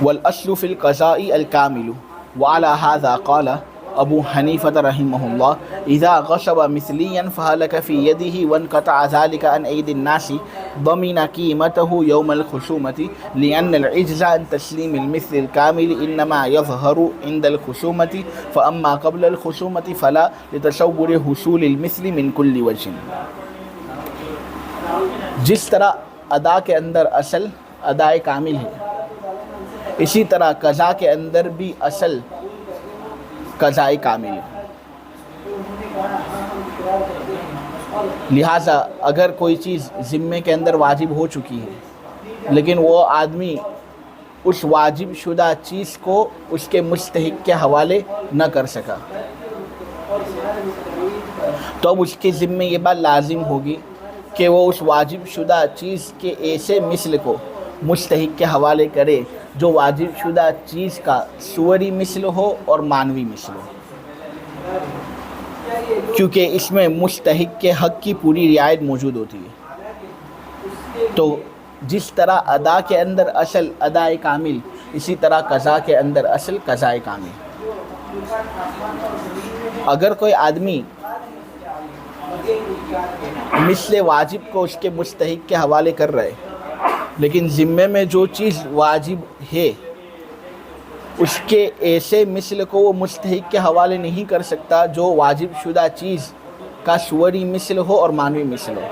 والأصل في القضاء الكامل وعلى هذا قال ابو حنیفۃ رحمہ اللہ اذا غصب مثلیا فهلك في يده وانقطع ذلك عن ايدي الناس ضمن قيمته يوم الخصومة لأن العجز عن تسليم المثل الكامل انما يظهر عند الخصومة فاما قبل الخصومة فلا لتصور حصول المثل من كل وجه۔ جس طرح ادا کے اندر اصل ادائے کامل ہے، اسی طرح قضا کے اندر بھی اصل قضائے کامل ہے۔ لہٰذا اگر کوئی چیز ذمے کے اندر واجب ہو چکی ہے لیکن وہ آدمی اس واجب شدہ چیز کو اس کے مستحق کے حوالے نہ کر سکا، تو اب اس کے ذمے یہ بات لازم ہوگی کہ وہ اس واجب شدہ چیز کے ایسے مثل کو مستحق کے حوالے کرے جو واجب شدہ چیز کا صوری مثل ہو اور معنوی مثل ہو، کیونکہ اس میں مستحق کے حق کی پوری رعایت موجود ہوتی ہے۔ تو جس طرح ادا کے اندر اصل ادائے کامل، اسی طرح قضا کے اندر اصل قضائے کامل۔ اگر کوئی آدمی مثل واجب کو اس کے مستحق کے حوالے کر رہے لیکن ذمے میں جو چیز واجب ہے اس کے ایسے مثل کو وہ مستحق کے حوالے نہیں کر سکتا جو واجب شدہ چیز کا صوری مثل ہو اور معنوی مثل ہو،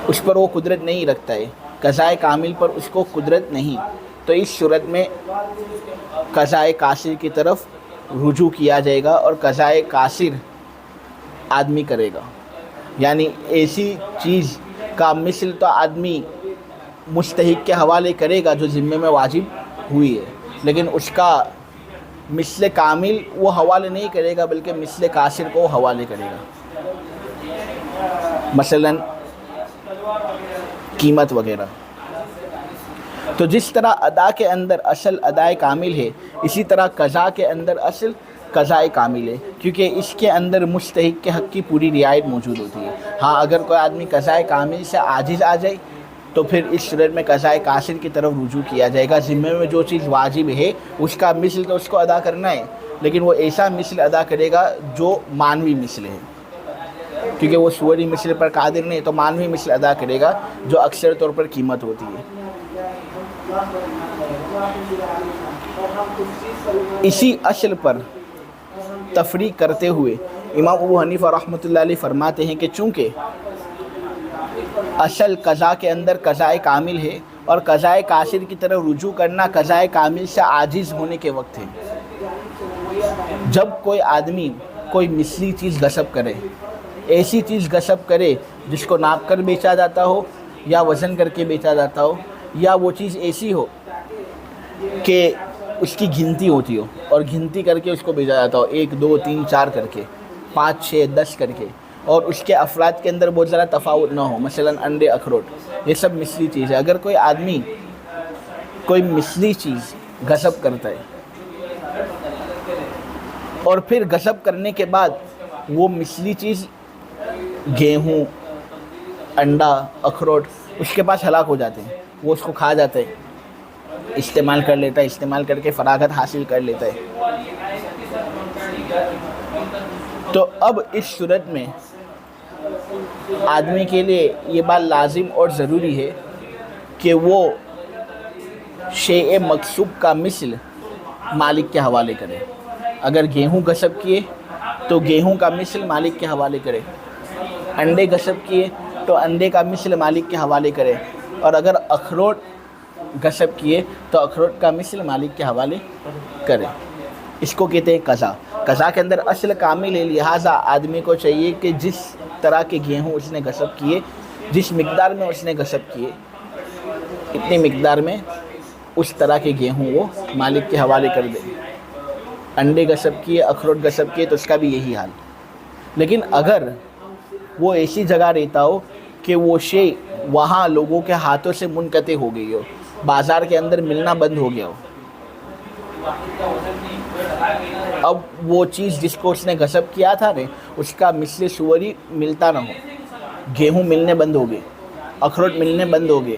اس پر وہ قدرت نہیں رکھتا ہے، قضائے کامل پر اس کو قدرت نہیں، تو اس صورت میں قضائے قاصر کی طرف رجوع کیا جائے گا اور قضائے قاصر آدمی کرے گا۔ یعنی ایسی چیز کا مثل تو آدمی مستحق کے حوالے کرے گا جو ذمے میں واجب ہوئی ہے، لیکن اس کا مثل کامل وہ حوالے نہیں کرے گا بلکہ مثل قاصر کو حوالے کرے گا، مثلا قیمت وغیرہ۔ تو جس طرح ادا کے اندر اصل ادائے کامل ہے اسی طرح قضا کے اندر اصل قضائے کامل ہے، کیونکہ اس کے اندر مستحق کے حق کی پوری رعایت موجود ہوتی ہے۔ ہاں اگر کوئی آدمی قضائے کامل سے عاجز آ جائے تو پھر اس صورت میں قضائے قاصر کی طرف رجوع کیا جائے گا۔ ذمے میں جو چیز واجب ہے اس کا مثل تو اس کو ادا کرنا ہے، لیکن وہ ایسا مثل ادا کرے گا جو معنوی مثل ہے، کیونکہ وہ صوری مثل پر قادر نہیں، تو معنوی مثل ادا کرے گا جو اکثر طور پر قیمت ہوتی ہے۔ اسی اصل پر تفریق کرتے ہوئے امام ابو حنیفہ رحمۃ اللہ علیہ فرماتے ہیں کہ چونکہ اصل قضا کے اندر قضائے کامل ہے اور قضائے قاصر کی طرف رجوع کرنا قضائے کامل سے عاجز ہونے کے وقت ہے، جب کوئی آدمی کوئی مثلی چیز غصب کرے، ایسی چیز غصب کرے جس کو ناپ کر بیچا جاتا ہو یا وزن کر کے بیچا جاتا ہو، یا وہ چیز ایسی ہو کہ اس کی گنتی ہوتی ہو اور گنتی کر کے اس کو بیچا جاتا ہو، 1 2 3 4 کر کے، 5 6 10 کر کے، اور اس کے افراد کے اندر بہت زیادہ تفاوت نہ ہو، مثلا انڈے اخروٹ، یہ سب مثلی چیز ہے۔ اگر کوئی آدمی کوئی مثلی چیز غصب کرتا ہے اور پھر غصب کرنے کے بعد وہ مثلی چیز گیہوں، انڈا، اخروٹ اس کے پاس ہلاک ہو جاتے ہیں، وہ اس کو کھا جاتا ہے، استعمال کر لیتا ہے، استعمال کر کے فراغت حاصل کر لیتا ہے، تو اب اس صورت میں آدمی کے لیے یہ بات لازم اور ضروری ہے کہ وہ شیء مغصوب کا مثل مالک کے حوالے کرے۔ اگر گیہوں غصب کیے تو گیہوں کا مثل مالک کے حوالے کرے، انڈے غصب کیے تو انڈے کا مثل مالک کے حوالے کرے، اور اگر اخروٹ غصب کیے تو اخروٹ کا مثل مالک کے حوالے کرے۔ اس کو کہتے ہیں قضا۔ قضا کے اندر اصل کامل ہے، لہٰذا آدمی کو چاہیے کہ جس طرح کے گیہوں اس نے غصب کیے، جس مقدار میں اس نے غصب کیے، اتنی مقدار میں اس طرح کے گیہوں وہ مالک کے حوالے کر دے۔ انڈے غصب کیے، اخروٹ غصب کیے تو اس کا بھی یہی حال۔ لیکن اگر وہ ایسی جگہ رہتا ہو کہ وہ شے وہاں لوگوں کے ہاتھوں سے منقطع ہو گئی ہو، بازار کے اندر ملنا بند ہو گیا ہو، اب وہ چیز جس کو اس نے غصب کیا تھا اس کا مثل صوری ملتا نہ ہو، گیہوں ملنے بند ہو گئے، اخروٹ ملنے بند ہو گئے،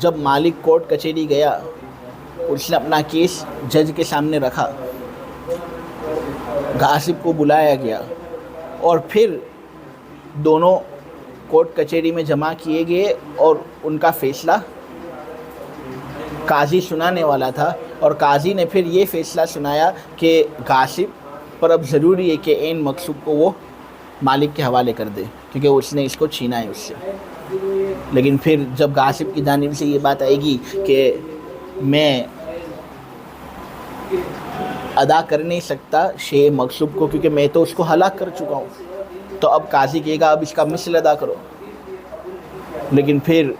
جب مالک کورٹ کچہری گیا اس نے اپنا کیس جج کے سامنے رکھا، غاصب کو بلایا گیا اور پھر دونوں کورٹ کچہری میں جمع کیے گئے اور ان کا فیصلہ قاضی سنانے والا تھا، اور قاضی نے پھر یہ فیصلہ سنایا کہ غاصب پر اب ضروری ہے کہ عین مغصوب کو وہ مالک کے حوالے کر دے کیونکہ اس نے اس کو چھینا ہے اس سے۔ لیکن پھر جب غاصب کی جانب سے یہ بات آئے گی کہ میں ادا کر نہیں سکتا شے مغصوب کو کیونکہ میں تو اس کو ہلاک کر چکا ہوں، تو اب قاضی کہے گا اب اس کا مثل ادا کرو۔ لیکن پھر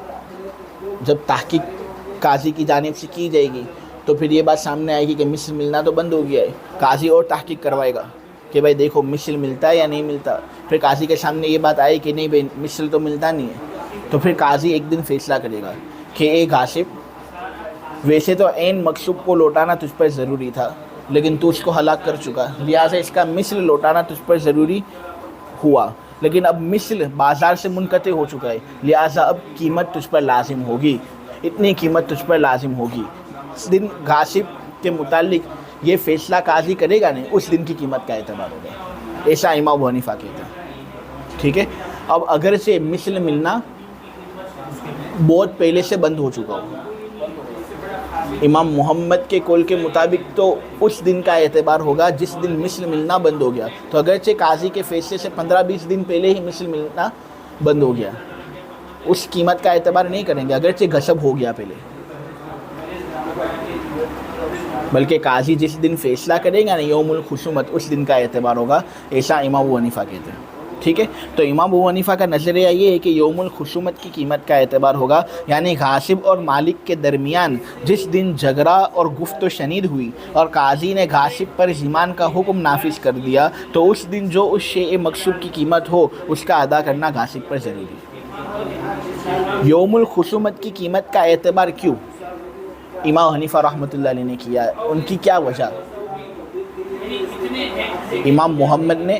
جب تحقیق قاضی کی جانب سے کی جائے گی تو پھر یہ بات سامنے آئے گی کہ مثل ملنا تو بند ہو گیا ہے، قاضی اور تحقیق کروائے گا کہ بھائی دیکھو مثل ملتا ہے یا نہیں ملتا۔ پھر قاضی کے سامنے یہ بات آئے کہ نہیں بھائی مثل تو ملتا نہیں ہے، تو پھر قاضی ایک دن فیصلہ کرے گا کہ اے غاصب، ویسے تو عین مغصوب کو لوٹانا تجھ پر ضروری تھا لیکن تو اس کو ہلاک کر چکا، لہٰذا اس کا مثل لوٹانا تجھ پر ضروری ہوا، لیکن اب مثل بازار سے منقطع ہو چکا ہے، لہٰذا اب قیمت تجھ پر لازم ہوگی، اتنی قیمت تجھ پر لازم ہوگی۔ اس دن غاصب کے متعلق یہ فیصلہ قاضی کرے گا نہیں، اس دن کی قیمت کا اعتبار ہوگا، ایسا امام ابو حنیفہ کہتا ہے۔ ٹھیک ہے، اب اگر سے مثل ملنا بہت پہلے سے بند ہو چکا ہو، امام محمد کے قول کے مطابق تو اس دن کا اعتبار ہوگا جس دن مثل ملنا بند ہو گیا، تو اگرچہ قاضی کے فیصلے سے 15-20 دن پہلے ہی مثل ملنا بند ہو گیا، اس قیمت کا اعتبار نہیں کریں گے اگرچہ غصب ہو گیا پہلے، بلکہ قاضی جس دن فیصلہ کرے گا نا یوم الخصومت، اس دن کا اعتبار ہوگا، ایسا امام ابو حنیفہ کہتے ہیں۔ ٹھیک ہے، تو امام ابو حنیفہ کا نظریہ یہ ہے کہ یوم الخصومت کی قیمت کا اعتبار ہوگا، یعنی غاصب اور مالک کے درمیان جس دن جھگڑا اور گفت و شنید ہوئی اور قاضی نے غاصب پر ضمان کا حکم نافذ کر دیا، تو اس دن جو اس شیء مغصوب کی قیمت ہو اس کا ادا کرنا غاصب پر ضروری ہے۔ یوم الخصومت کی قیمت کا اعتبار کیوں امام حنیفہ رحمۃ اللہ علیہ نے کیا، ان کی کیا وجہ؟ امام محمد نے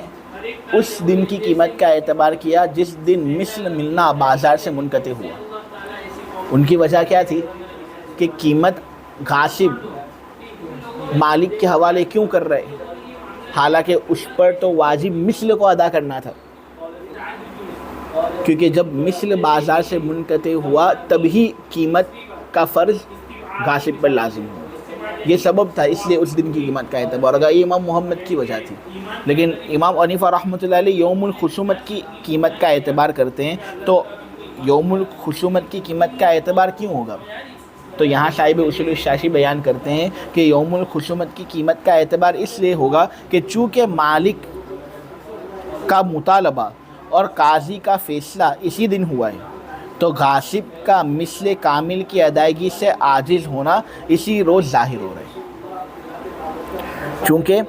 اس دن کی قیمت کا اعتبار کیا جس دن مثل ملنا بازار سے منقطع ہوا۔ ان کی وجہ کیا تھی کہ قیمت غاصب مالک کے حوالے کیوں کر رہے، حالانکہ اس پر تو واجب مثل کو ادا کرنا تھا، کیونکہ جب مثل بازار سے منقطع ہوا تبھی قیمت کا فرض غاصب پر لازم ہوا، یہ سبب تھا، اس لیے اس دن کی قیمت کا اعتبار ہوگا، یہ امام محمد کی وجہ تھی۔ لیکن امام حنیفہ رحمۃ اللہ علیہ یوم الخصومت کی قیمت کا اعتبار کرتے ہیں، تو یوم الخصومت کی قیمت کا اعتبار کیوں ہوگا؟ تو یہاں صاحب اصول الشاشی بیان کرتے ہیں کہ یوم الخصومت کی قیمت کا اعتبار اس لیے ہوگا کہ چونکہ مالک کا مطالبہ اور قاضی کا فیصلہ اسی دن ہوا ہے، تو غاصب کا مثل کامل کی ادائیگی سے عاجز ہونا اسی روز ظاہر ہو رہا ہے۔ چونکہ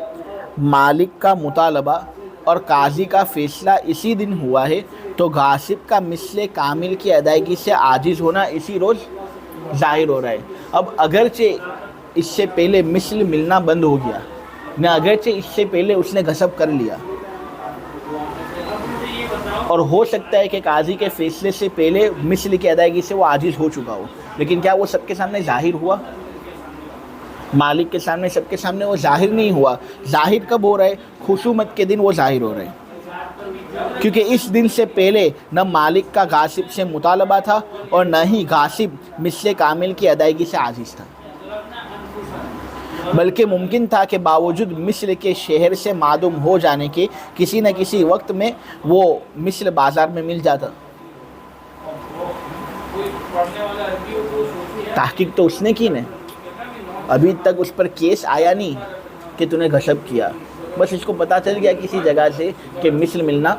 مالک کا مطالبہ اور قاضی کا فیصلہ اسی دن ہوا ہے، تو غاصب کا مثل کامل کی ادائیگی سے عاجز ہونا اسی روز ظاہر ہو رہا ہے۔ اب اگرچہ اس سے پہلے مثل ملنا بند ہو گیا، نہ اگرچہ اس سے پہلے اس نے غصب کر لیا، اور ہو سکتا ہے کہ قاضی کے فیصلے سے پہلے مثل کی ادائیگی سے وہ عاجز ہو چکا ہو، لیکن کیا وہ سب کے سامنے ظاہر ہوا؟ مالک کے سامنے، سب کے سامنے وہ ظاہر نہیں ہوا۔ ظاہر کب ہو رہا ہے؟ خصومت کے دن وہ ظاہر ہو رہے ہیں، کیونکہ اس دن سے پہلے نہ مالک کا غاصب سے مطالبہ تھا اور نہ ہی غاصب مثل کامل کی ادائیگی سے عاجز تھا، بلکہ ممکن تھا کہ باوجود مثل کے شہر سے معدوم ہو جانے کے کسی نہ کسی وقت میں وہ مثل بازار میں مل جاتا۔ تحقیق تو اس نے کی نہیں، ابھی تک اس پر کیس آیا نہیں کہ تو نے غصب کیا، بس اس کو پتہ چل گیا کسی جگہ سے کہ مثل ملنا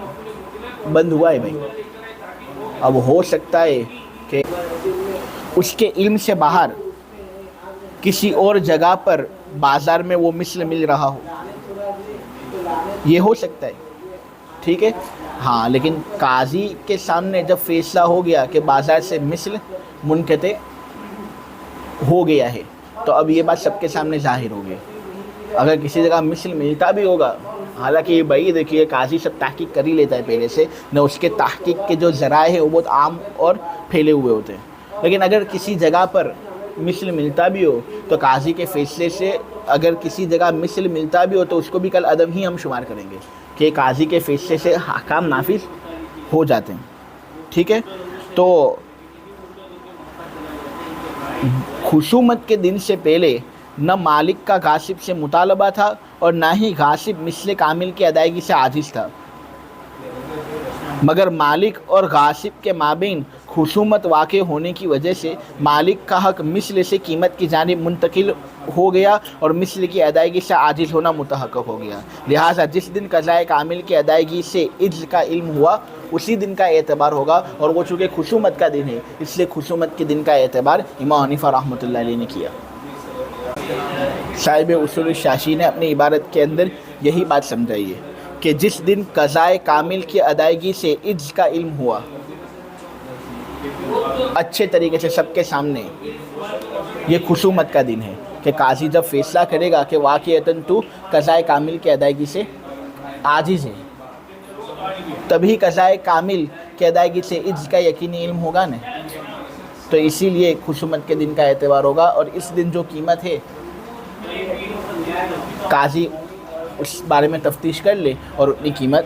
بند ہوا ہے بھائی۔ اب ہو سکتا ہے کہ اس کے علم سے باہر کسی اور جگہ پر بازار میں وہ مثل مل رہا ہو، یہ ہو سکتا ہے، ٹھیک ہے ہاں، لیکن قاضی کے سامنے جب فیصلہ ہو گیا کہ بازار سے مثل منقطع ہو گیا ہے، تو اب یہ بات سب کے سامنے ظاہر ہو گئی۔ اگر کسی جگہ مثل ملتا بھی ہوگا، حالانکہ یہ بھائی دیکھیے قاضی سب تحقیق کر ہی لیتا ہے پہلے سے، نہ اس کے تحقیق کے جو ذرائع ہیں وہ بہت عام اور پھیلے ہوئے ہوتے ہیں، لیکن اگر کسی جگہ پر مثل ملتا بھی ہو تو قاضی کے فیصلے سے اگر کسی جگہ مثل ملتا بھی ہو تو اس کو بھی کل عدم ہی ہم شمار کریں گے کہ قاضی کے فیصلے سے احکام نافذ ہو جاتے ہیں. ٹھیک ہے. تو خصومت کے دن سے پہلے نہ مالک کا غاصب سے مطالبہ تھا اور نہ ہی غاصب مثل کامل کی ادائیگی سے عاجز تھا، مگر مالک اور غاصب کے مابین خصومت واقع ہونے کی وجہ سے مالک کا حق مثل سے قیمت کی جانب منتقل ہو گیا اور مثل کی ادائیگی سے عاجز ہونا متحقق ہو گیا. لہٰذا جس دن قضائے کامل کی ادائیگی سے عجز کا علم ہوا اسی دن کا اعتبار ہوگا، اور وہ چونکہ خصومت کا دن ہے اس لیے خصومت کے دن کا اعتبار امام حنیفہ رحمۃ اللہ علیہ نے کیا. صاحب اصول الشاشی نے اپنی عبارت کے اندر یہی بات سمجھائی ہے کہ جس دن قضائے کامل کی ادائیگی سے عجز کا علم ہوا اچھے طریقے سے سب کے سامنے، یہ خصومت کا دن ہے کہ قاضی جب فیصلہ کرے گا کہ واقعتاً تو قضائے کامل کی ادائیگی سے عاجز ہے، تبھی قضائے کامل کی ادائیگی سے عجز کا یقینی علم ہوگا نا. تو اسی لیے خصومت کے دن کا اعتبار ہوگا، اور اس دن جو قیمت ہے قاضی اس بارے میں تفتیش کر لے اور اپنی قیمت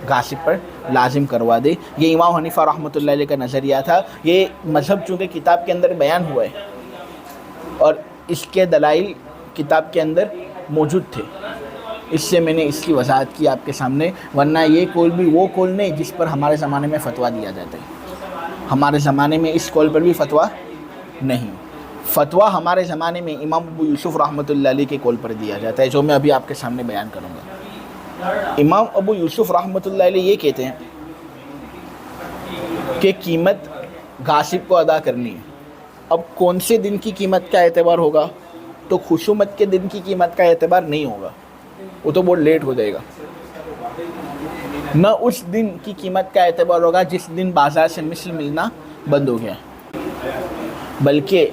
غاصب پر لازم کروا دے. یہ امام حنیفہ رحمۃ اللہ علیہ کا نظریہ تھا. یہ مذہب چونکہ کتاب کے اندر بیان ہوا ہے اور اس کے دلائل کتاب کے اندر موجود تھے، اس سے میں نے اس کی وضاحت کی آپ کے سامنے، ورنہ یہ قول بھی وہ قول نہیں جس پر ہمارے زمانے میں فتویٰ دیا جاتا ہے. ہمارے زمانے میں اس قول پر بھی فتویٰ نہیں. فتویٰ ہمارے زمانے میں امام ابو یوسف رحمۃ اللہ علیہ کے قول پر دیا جاتا ہے، جو میں ابھی آپ کے سامنے بیان کروں گا. امام ابو یوسف رحمۃ اللہ علیہ یہ کہتے ہیں کہ قیمت غاصب کو ادا کرنی ہے. اب کون سے دن کی قیمت کا اعتبار ہوگا؟ تو خصومت کے دن کی قیمت کا اعتبار نہیں ہوگا، وہ تو بہت لیٹ ہو جائے گا. نہ اس دن کی قیمت کا اعتبار ہوگا جس دن بازار سے مثل ملنا بند ہو گیا، بلکہ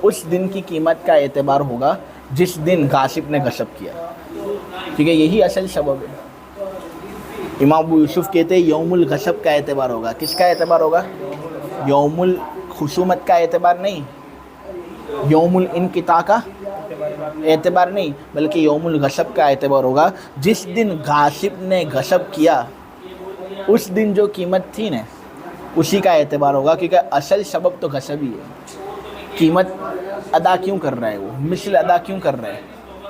اس دن کی قیمت کا اعتبار ہوگا جس دن غاصب نے غصب کیا. ٹھیک ہے، یہی اصل سبب ہے. امام ابو یوسف کہتے ہیں یوم الغصب کا اعتبار ہوگا. کس کا اعتبار ہوگا؟ یوم الخصومت کا اعتبار نہیں، یوم الانقطاع کا اعتبار نہیں، بلکہ یوم الغصب کا اعتبار ہوگا. جس دن غاصب نے غصب کیا اس دن جو قیمت تھی نا اسی کا اعتبار ہوگا، کیونکہ اصل سبب تو غصب ہی ہے. قیمت ادا کیوں کر رہا ہے، وہ مثل ادا کیوں کر رہا ہے؟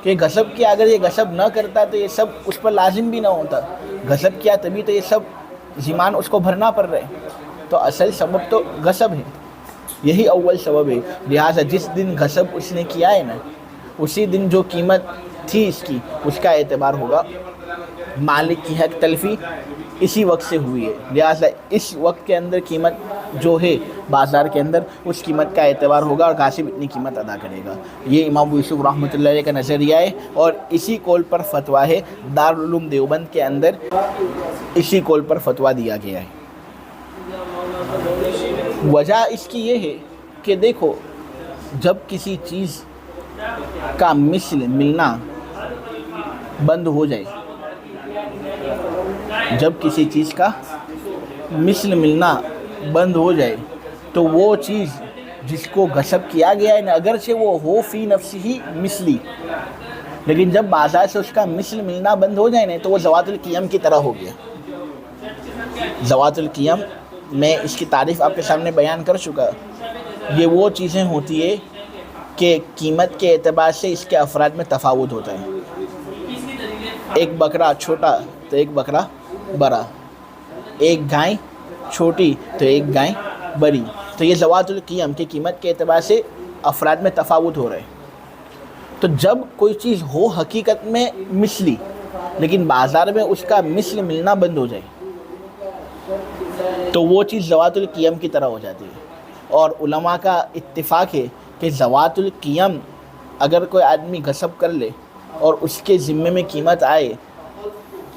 کہ غصب کیا، اگر یہ غصب نہ کرتا تو یہ سب اس پر لازم بھی نہ ہوتا. غصب کیا تبھی تو یہ سب ضمان اس کو بھرنا پڑ رہا ہے. تو اصل سبب تو غصب ہے، یہی اول سبب ہے. لہٰذا جس دن غصب اس نے کیا ہے نا اسی دن جو قیمت تھی اس کی اس کا اعتبار ہوگا. مالک کی حق تلفی اسی وقت سے ہوئی ہے، لہٰذا اس وقت کے اندر قیمت جو ہے بازار کے اندر اس قیمت کا اعتبار ہوگا اور غاصب اتنی قیمت ادا کرے گا. یہ امام ابو یوسف رحمۃ اللہ علیہ کا نظریہ ہے، اور اسی قول پر فتویٰ ہے. دارالعلوم دیوبند کے اندر اسی قول پر فتویٰ دیا گیا ہے. وجہ اس کی یہ ہے کہ دیکھو، جب کسی چیز کا مثل ملنا بند ہو جائے، جب کسی چیز کا مثل ملنا بند ہو جائے تو وہ چیز جس کو غصب کیا گیا ہے نا اگرچہ وہ ہو فی نفس ہی مثلی، لیکن جب بازار سے اس کا مثل ملنا بند ہو جائے نا تو وہ ذوات القیم کی طرح ہو گیا. ذوات القیم میں اس کی تعریف آپ کے سامنے بیان کر چکا. یہ وہ چیزیں ہوتی ہے کہ قیمت کے اعتبار سے اس کے افراد میں تفاوت ہوتا ہے. ایک بکرا چھوٹا تو ایک بکرا بڑا، ایک گائے چھوٹی تو ایک گائے بڑی. تو یہ ذوات القیم کی قیمت کے اعتبار سے افراد میں تفاوت ہو رہے ہیں. تو جب کوئی چیز ہو حقیقت میں مثلی لیکن بازار میں اس کا مثل ملنا بند ہو جائے تو وہ چیز ذوات القیم کی طرح ہو جاتی ہے. اور علماء کا اتفاق ہے کہ ذوات القیم اگر کوئی آدمی غصب کر لے اور اس کے ذمے میں قیمت آئے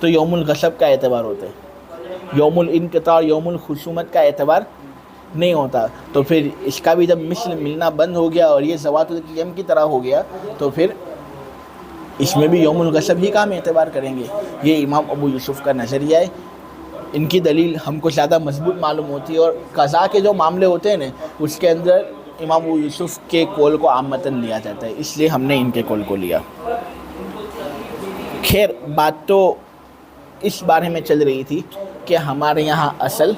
تو یوم الغصب کا اعتبار ہوتا ہے. یوم الانقطاع یوم الخصومت کا اعتبار نہیں ہوتا. تو پھر اس کا بھی جب مثل ملنا بند ہو گیا اور یہ ذوات القیم کی طرح ہو گیا تو پھر اس میں بھی یوم الغصب ہی کا ہم اعتبار کریں گے. یہ امام ابو یوسف کا نظریہ ہے. ان کی دلیل ہم کو زیادہ مضبوط معلوم ہوتی ہے، اور قضا کے جو معاملے ہوتے ہیں نا اس کے اندر امام ابو یوسف کے قول کو عامتاً لیا جاتا ہے، اس لیے ہم نے ان کے قول کو لیا۔ خیر، بات تو اس بارے میں چل رہی تھی کہ ہمارے یہاں اصل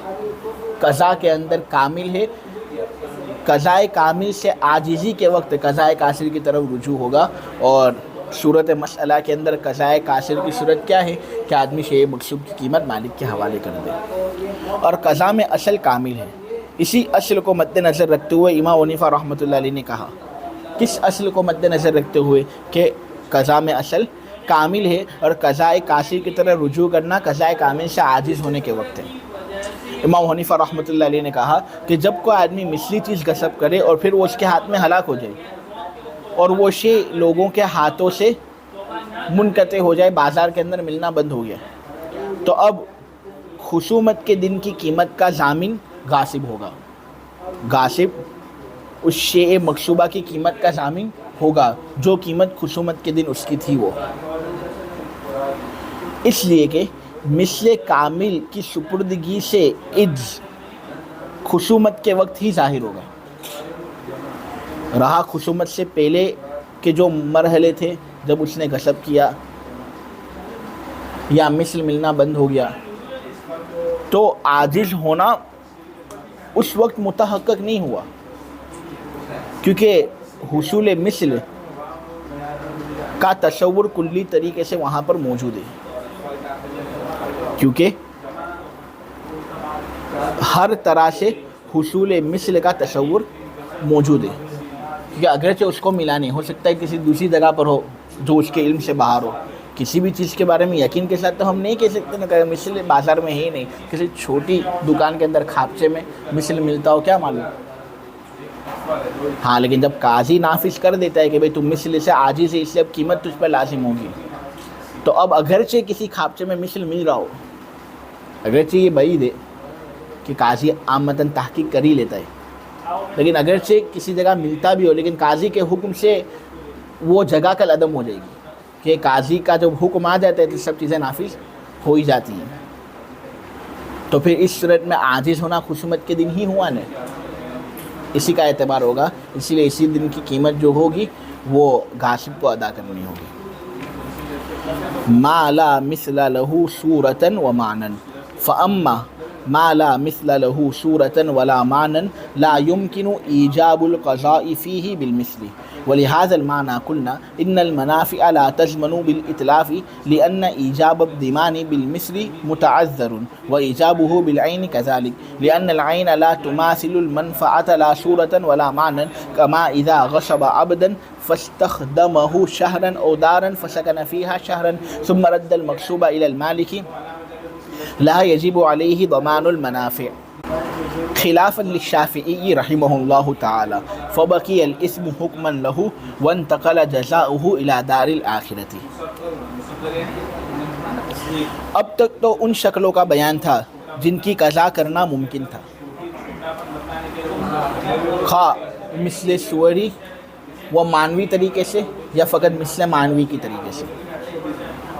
قضا کے اندر کامل ہے، قضائے کامل سے عاجزی کے وقت قضائے کاصر کی طرف رجوع ہوگا، اور صورت مسئلہ کے اندر قضائے کاصر کی صورت کیا ہے کہ آدمی شیء مغصوب کی قیمت مالک کے حوالے کر دے، اور قضا میں اصل کامل ہے۔ اسی اصل کو مد نظر رکھتے ہوئے امام حنیفہ رحمۃ اللہ علیہ نے کہا، کس اصل کو مد نظر رکھتے ہوئے کہ قضا میں اصل کامل ہے اور قضائے کاصر کی طرح رجوع کرنا قضائے کامل سے عاجز ہونے کے وقت ہے۔ امام حنیفہ رحمۃ اللہ علیہ نے کہا کہ جب کوئی آدمی مثلی چیز غصب کرے اور پھر وہ اس کے ہاتھ میں ہلاک ہو جائے اور وہ شے لوگوں کے ہاتھوں سے منقطع ہو جائے، بازار کے اندر ملنا بند ہو گیا، تو اب خصومت کے دن کی قیمت کا ضامن غاصب ہوگا، غاصب اس شیء مغصوبہ کی قیمت کا ضامن ہوگا جو قیمت خصومت کے دن اس کی تھی وہ، اس لیے کہ مثل کامل کی سپردگی سے عجز خصومت کے وقت ہی ظاہر ہوگا، رہا خصومت سے پہلے کے جو مرحلے تھے جب اس نے غصب کیا یا مثل ملنا بند ہو گیا تو عاجز ہونا اس وقت متحقق نہیں ہوا، کیونکہ حصول مثل کا تصور کلی طریقے سے وہاں پر موجود ہے، کیونکہ ہر طرح سے حصول مثل کا تصور موجود ہے، کیونکہ اگرچہ اس کو ملا نہیں، ہو سکتا ہے کسی دوسری جگہ پر ہو جو اس کے علم سے باہر ہو، کسی بھی چیز کے بارے میں یقین کے ساتھ تو ہم نہیں کہہ سکتے نا کہ مثل بازار میں ہے ہی نہیں، کسی چھوٹی دکان کے اندر کھاپچے میں مثل ملتا ہو، کیا معلوم۔ ہاں، لیکن جب قاضی نافذ کر دیتا ہے کہ بھئی تم مثل سے عاجز ہے، اس لیے اب قیمت تجھ پر لازم ہوگی، تو اب اگرچہ کسی کھاپچے میں مثل مل رہا ہو، اگرچہ یہ بعید ہے کہ قاضی عامتاً تحقیق کر ہی لیتا ہے، لیکن اگرچہ کسی جگہ ملتا بھی ہو لیکن قاضی کے حکم سے وہ جگہ کل عدم ہو جائے گی، کہ قاضی کا جب حکم آ جاتا ہے تو سب چیزیں نافذ ہو ہی جاتی ہیں، تو پھر اس صورت میں عاجز ہونا خصومت کے دن ہی ہوا نا، اسی کا اعتبار ہوگا، اسی لیے اسی دن کی قیمت جو ہوگی وہ غاصب کو ادا کرنی ہوگی۔ ما لا مثل له صورة ومعنى فأما ما لا مثل له صورة ولا معنى لا يمكن إيجاب القضاء فيه بالمثل، ولهذا المعنى قلنا إن المنافع لا تضمن بالإتلاف لأن إيجاب الضمان بالمثل متعذر وإيجابه بالعين كذلك، لأن العين لا تماثل المنفعة لا صورة ولا معنى، كما إذا غصب عبدا فاستخدمه شهرا أو دارا فسكن فيها شهرا ثم رد المغصوب إلى المالك لا يجب عليه ضمان المنافع، خلافا للشافعي رحمه الله تعالى، فبقي الاسم حكما له وانتقل جزاؤه الى دار الآخرة۔ اب تک تو ان شکلوں کا بیان تھا جن کی قضا کرنا ممکن تھا، خواہ مثل سوری و معنوی طریقے سے یا فقط مثل معنوی کی طریقے سے۔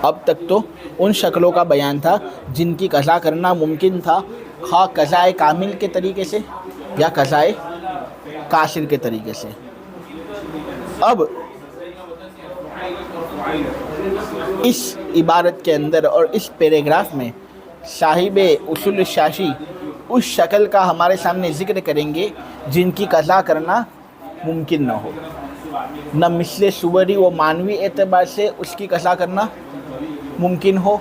اب تک تو ان شکلوں کا بیان تھا جن کی قضا کرنا ممکن تھا، خواہ قضائے کامل کے طریقے سے یا قضائے کاصر کے طریقے سے۔ اب اس عبارت کے اندر اور اس پیراگراف میں صاحب اصول شاشی اس شکل کا ہمارے سامنے ذکر کریں گے جن کی قضا کرنا ممکن نہ ہو، نہ مثل صوری و معنوی اعتبار سے اس کی قضا کرنا ممکن ہو،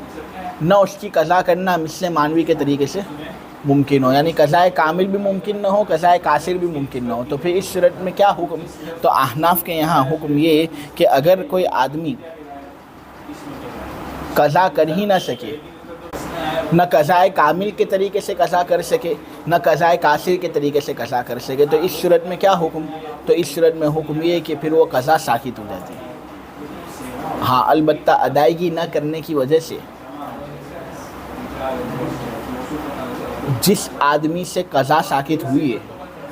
نہ اس کی قضا کرنا مثل معنوی کے طریقے سے ممکن ہو، یعنی قضائے کامل بھی ممکن نہ ہو، قضائے کاصر بھی ممکن نہ ہو۔ تو پھر اس صورت میں کیا حکم؟ تو احناف کے یہاں حکم یہ ہے کہ اگر کوئی آدمی قضا کر ہی نہ سکے، نہ قضائے کامل کے طریقے سے قضا کر سکے نہ قضائے کاصر کے طریقے سے قضا کر سکے، تو اس صورت میں کیا حکم؟ تو اس صورت میں حکم یہ ہے کہ پھر وہ قضا ساقط ہو جاتی ہے۔ ہاں، البتہ ادائیگی نہ کرنے کی وجہ سے جس آدمی سے قضا ساقط ہوئی ہے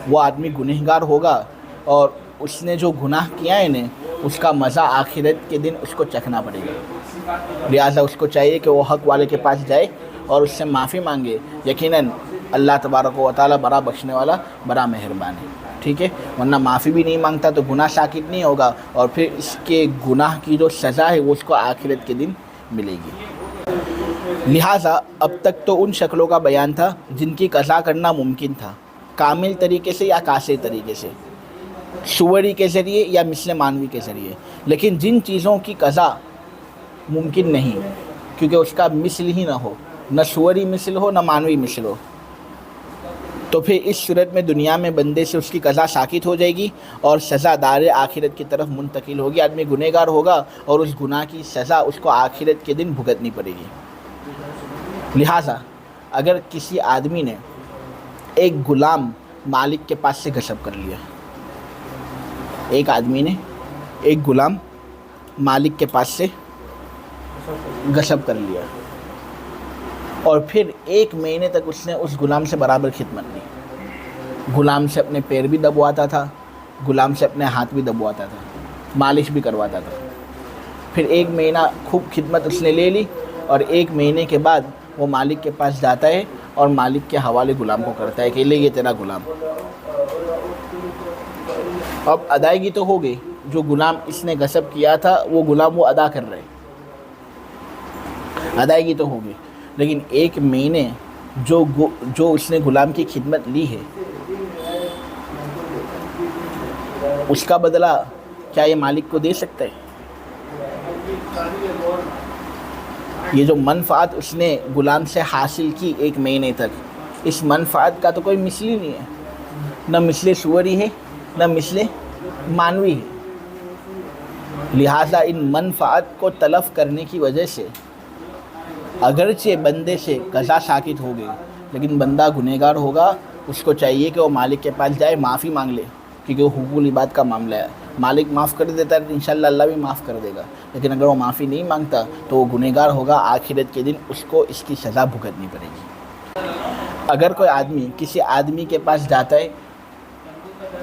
وہ آدمی گنہگار ہوگا، اور اس نے جو گناہ کیا ہے اس کا مزہ آخرت کے دن اس کو چکھنا پڑے گا، لہٰذا اس کو چاہیے کہ وہ حق والے کے پاس جائے اور اس سے معافی مانگے، یقیناً اللہ تبارک و تعالیٰ بڑا بخشنے والا، بڑا مہربان ہے، ٹھیک ہے۔ ورنہ معافی بھی نہیں مانگتا تو گناہ ساکت نہیں ہوگا، اور پھر اس کے گناہ کی جو سزا ہے وہ اس کو آخرت کے دن ملے گی۔ لہٰذا اب تک تو ان شکلوں کا بیان تھا جن کی قضا کرنا ممکن تھا، کامل طریقے سے یا قاصر طریقے سے، صوری کے ذریعے یا مثل مانوی کے ذریعے۔ لیکن جن چیزوں کی قضا ممکن نہیں کیونکہ اس کا مثل ہی نہ ہو، نہ صوری مثل ہو نہ مانوی مثل ہو، تو پھر اس صورت میں دنیا میں بندے سے اس کی قضا ساکت ہو جائے گی اور سزا دار آخرت کی طرف منتقل ہوگی۔ آدمی گنہگار ہوگا اور اس گناہ کی سزا اس کو آخرت کے دن بھگتنی پڑے گی۔ لہٰذا اگر کسی آدمی نے ایک غلام مالک کے پاس سے غصب کر لیا، ایک آدمی نے ایک غلام مالک کے پاس سے غصب کر لیا اور پھر 1 مہینے تک اس نے اس غلام سے برابر خدمت کی، غلام سے اپنے پیر بھی دبواتا تھا، غلام سے اپنے ہاتھ بھی دبواتا تھا، مالش بھی کرواتا تھا۔ پھر 1 مہینہ خوب خدمت اس نے لے لی اور 1 مہینے کے بعد وہ مالک کے پاس جاتا ہے اور مالک کے حوالے غلام کو کرتا ہے کہ لے یہ تیرا غلام۔ اب ادائیگی تو ہو گئی، جو غلام اس نے غصب کیا تھا وہ غلام وہ ادا کر رہے، ادائیگی تو ہو گئی، لیکن 1 مہینے جو اس نے غلام کی خدمت لی ہے اس کا بدلہ کیا یہ مالک کو دے سکتا ہے؟ یہ جو منفعت اس نے غلام سے حاصل کی 1 مہینے تک، اس منفعت کا تو کوئی مثل ہی نہیں ہے، نہ مثل صوری ہے نہ مثل مانوی ہے۔ لہٰذا ان منفعت کو تلف کرنے کی وجہ سے اگرچہ بندے سے قضا ساکت ہو گئی، لیکن بندہ گنہگار ہوگا، اس کو چاہیے کہ وہ مالک کے پاس جائے معافی مانگ لے، کیونکہ وہ حقوق العباد کا معاملہ ہے۔ مالک معاف کر دیتا ہے تو انشاءاللہ اللہ بھی معاف کر دے گا، لیکن اگر وہ معافی نہیں مانگتا تو وہ گنہگار ہوگا، آخرت کے دن اس کو اس کی سزا بھگتنی پڑے گی۔ اگر کوئی آدمی کسی آدمی کے پاس جاتا ہے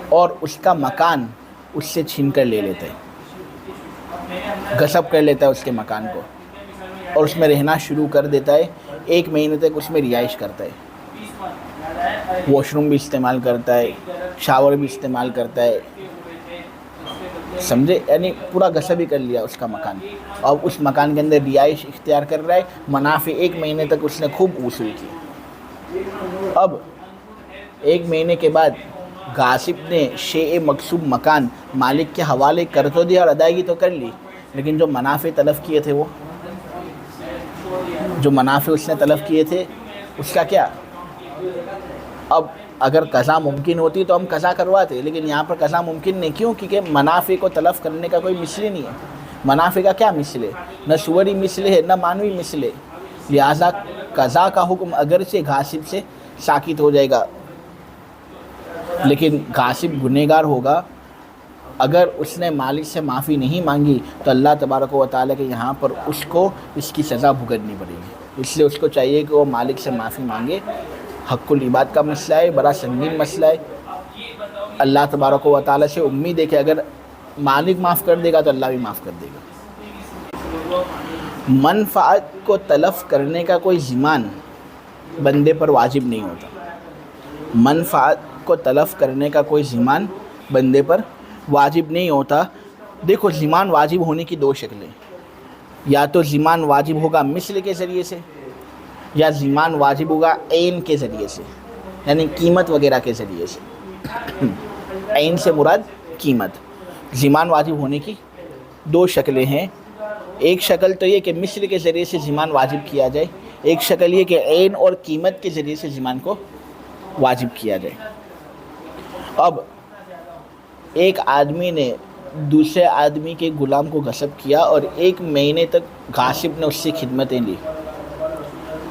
اور اس کا مکان اس سے چھین کر لے لیتا ہے، غصب کر لیتا ہے اس کے مکان کو اور اس میں رہنا شروع کر دیتا ہے، 1 مہینے تک اس میں رہائش کرتا ہے، واش روم بھی استعمال کرتا ہے، شاور بھی استعمال کرتا ہے، سمجھے، یعنی پورا غصب ہی کر لیا اس کا مکان، اور اس مکان کے اندر رہائش اختیار کر رہا ہے، منافع 1 مہینے تک اس نے خوب وصول کی۔ اب 1 مہینے کے بعد غاصب نے شیء مغصوب مکان مالک کے حوالے کر تو دیا اور ادائیگی تو کر لی، لیکن جو منافع تلف کیے تھے جو منافع اس نے تلف کیے تھے اس کا کیا؟ اب اگر قضا ممکن ہوتی تو ہم قضا کرواتے، لیکن یہاں پر قضا ممکن نہیں، کیوں؟ کیونکہ منافع کو تلف کرنے کا کوئی مثل نہیں ہے۔ منافع کا کیا مثل ہے؟ نہ صوری مثل ہے نہ مانوی مثل ہے، لہٰذا قضا کا حکم اگرچہ غاصب سے ساکت ہو جائے گا، لیکن غاصب گنہگار ہوگا۔ اگر اس نے مالک سے معافی نہیں مانگی تو اللہ تبارک و تعالیٰ کے یہاں پر اس کو اس کی سزا بھگتنی پڑے گی، اس لیے اس کو چاہیے کہ وہ مالک سے معافی مانگے۔ حق العباد کا مسئلہ ہے، بڑا سنگین مسئلہ ہے، اللہ تبارک و تعالیٰ سے امید ہے کہ اگر مالک معاف کر دے گا تو اللہ بھی معاف کر دے گا۔ منفعت کو تلف کرنے کا کوئی ضمان بندے پر واجب نہیں ہوتا، منفعت کو تلف کرنے کا کوئی ضمان بندے پر واجب نہیں ہوتا۔ دیکھو، ضمان واجب ہونے کی 2 شکلیں، یا تو ضمان واجب ہوگا مثل کے ذریعے سے، یا ضمان واجب ہوگا عین کے ذریعے سے، یعنی قیمت وغیرہ کے ذریعے سے۔ عین سے مراد قیمت۔ ضمان واجب ہونے کی 2 شکلیں ہیں، ایک شکل تو یہ کہ مثل کے ذریعے سے ضمان واجب کیا جائے، ایک شکل یہ کہ عین اور قیمت کے ذریعے سے ضمان کو واجب کیا جائے۔ اب ایک آدمی نے دوسرے آدمی کے غلام کو غصب کیا اور 1 مہینے تک غاصب نے اس سے خدمتیں لی،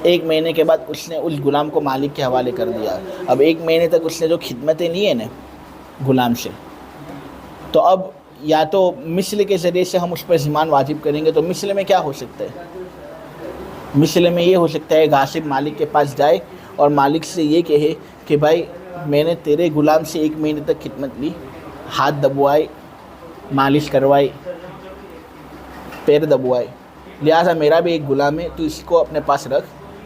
1 مہینے کے بعد اس نے اس غلام کو مالک کے حوالے کر دیا۔ اب 1 مہینے تک اس نے جو خدمتیں لی ہیں نا غلام سے، تو اب یا تو مثل کے ذریعے سے ہم اس پر ضمان واجب کریں گے، تو مثل میں کیا ہو سکتا ہے؟ مثل میں یہ ہو سکتا ہے غاصب مالک کے پاس جائے اور مالک سے یہ کہے کہ بھائی میں نے تیرے غلام سے 1 مہینے تک خدمت لی، ہاتھ دبوائے، مالش کروائی، پیر دبوائے، لہٰذا میرا بھی ایک غلام ہے، تو اس کو اپنے پاس رکھ،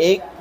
1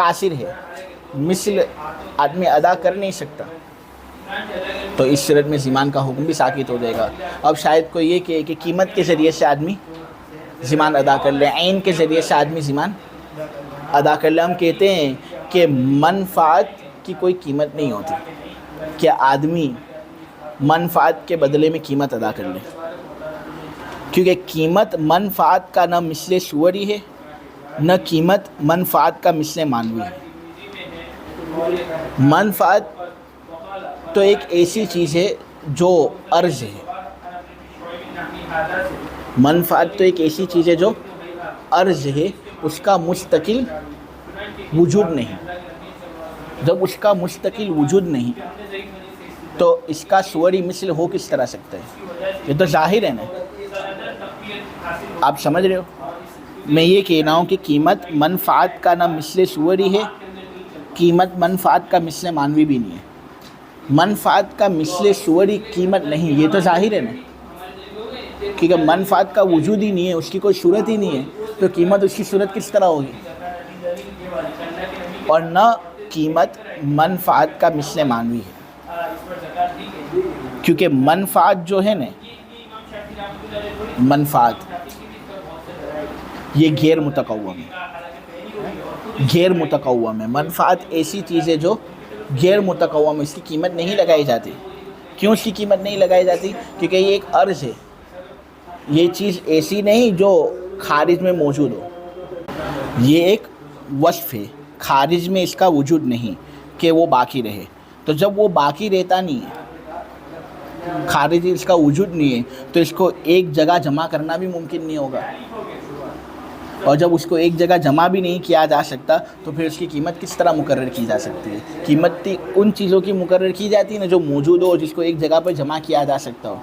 قاصر ہے، مثل آدمی ادا کر نہیں سکتا، تو اس صورت میں ضمان کا حکم بھی ساقط ہو جائے گا۔ اب شاید کوئی یہ کہے کہ قیمت کے ذریعے سے آدمی ضمان ادا کر لے، عین کے ذریعے سے آدمی ضمان ادا کر لے۔ ہم کہتے ہیں کہ منفعت کی کوئی قیمت نہیں ہوتی کہ آدمی منفعت کے بدلے میں قیمت ادا کر لے، کیونکہ قیمت منفعت کا نہ مثل صوری ہے، نہ قیمت منفعت کا مثل معنوی ہے۔ منفعت تو ایک ایسی چیز ہے جو عرض ہے، منفعت تو ایک ایسی چیز ہے جو عرض ہے، اس کا مستقل وجود نہیں۔ جب اس کا مستقل وجود نہیں تو اس کا صوری مثل ہو کس طرح سکتا ہے؟ یہ تو ظاہر ہے نا، آپ سمجھ رہے ہو؟ میں یہ کہہ رہا ہوں کہ قیمت منفعت کا نہ مثل صوری ہے، قیمت منفعت کا مثل معنوی بھی نہیں ہے۔ منفعت کا مثل صوری قیمت نہیں، یہ تو ظاہر ہے نا، کیونکہ منفعت کا وجود ہی نہیں ہے، اس کی کوئی صورت ہی نہیں ہے، تو قیمت اس کی صورت کس طرح ہوگی؟ اور نہ قیمت منفعت کا مثل معنوی ہے، کیونکہ منفعت جو ہے نا، منفعت یہ غیر متقوم ہے، غیر متقوم ہے۔ منفعت ایسی چیز ہے جو غیر متقوم ہے، اس کی قیمت نہیں لگائی جاتی۔ کیوں اس کی قیمت نہیں لگائی جاتی؟ کیونکہ یہ ایک عرض ہے، یہ چیز ایسی نہیں جو خارج میں موجود ہو، یہ ایک وصف ہے، خارج میں اس کا وجود نہیں کہ وہ باقی رہے۔ تو جب وہ باقی رہتا نہیں ہے، خارج اس کا وجود نہیں ہے، تو اس کو ایک جگہ جمع کرنا بھی ممکن نہیں ہوگا، اور جب اس کو ایک جگہ جمع بھی نہیں کیا جا سکتا تو پھر اس کی قیمت کس طرح مقرر کی جا سکتی ہے؟ قیمت ان چیزوں کی مقرر کی جاتی ہے نا جو موجود ہو، جس کو ایک جگہ پر جمع کیا جا سکتا ہو۔